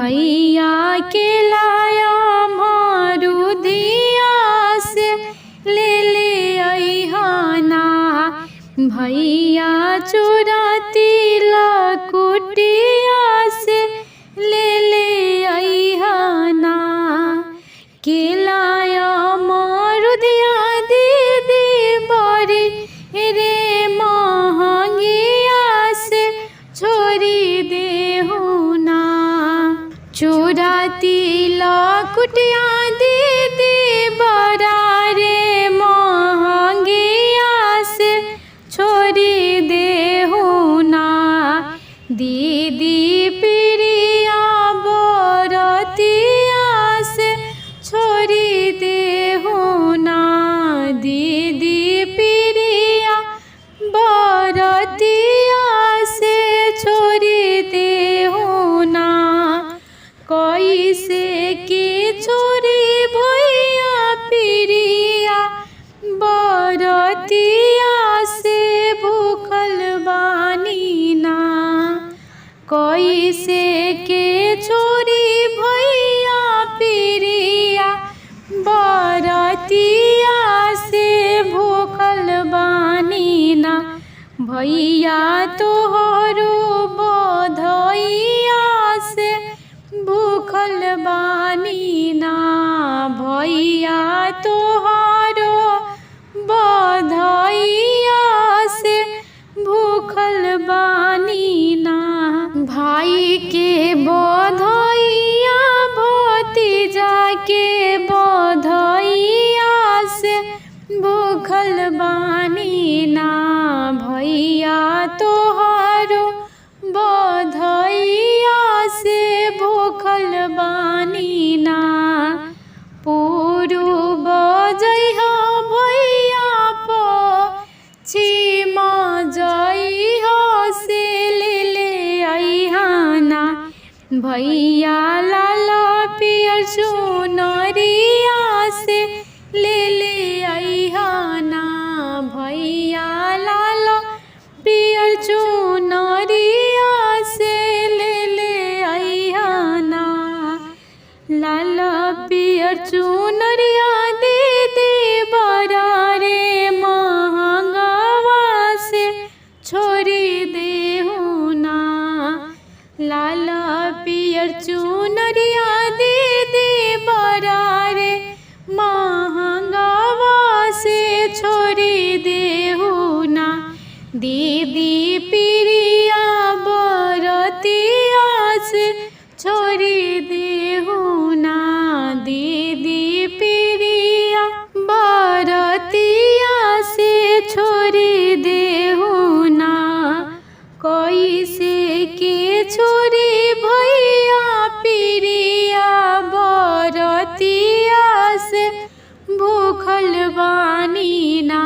भैया के लाया मारुदिया से ले ले अइहाना। भैया चुराती लकुटिया से ले ले अइहाना। के लाया मारुदिया दीदी बड़ी रे महंगिया से छोड़ी देहुना। चुराती लकुटिया दीदी बड़ा रे महंगिया से छोड़ी देहुना। दीदी प्रिया बरतिया से छोड़ी देहुना। दीदी प्रिया बरतिया से छोड़ी देहुना। कैसे की छोरी भैया प्रिया बरतिया से भूखल बानी ना। कैसे के छोरी भैया प्रिया बरतिया से भूखल बानी ना। भैया तोहरो बधैया से भूखल बानी ना। भैया तोहरो बधैया से भूखल बानी ना। भाई के बधैया भतीजा के बधैया से भूखल बानी ना। भैया तोहरो बधैया से भूखल बानी ना। पूर्व जइहा भैया पश्चिम जइहा से ले ले अइहाना। भैया लाल पियर चुनरिया से ले ले अइहाना। भैया लाल पियर चुनरिया से ले ले अइहाना। लाल पियर चुनरिया दीदी बड़ा रे महंगवा से छोड़ी देहुना। लाल पियर चुनरिया दीदी बड़ा रे महंगवा से छोड़ी देहुना। दीदी प्रिया बरतिया से छोड़ी देहुना। दीदी प्रिया बरतिया से छोड़ी देहुना। कैसे के छोरी भैया प्रिया बरतिया से भूखल बानी ना।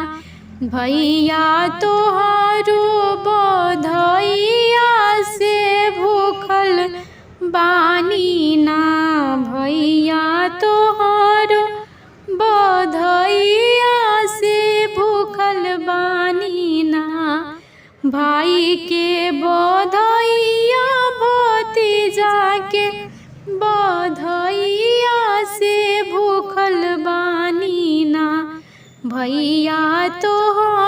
भैया तोहरो बधैया से भूखल बानी ना। भैया तोहरो बधैया से भूखल बानी ना। भाई के बधैया भतीजा के बधैया से भूखल बानी ना। भैया तोहरो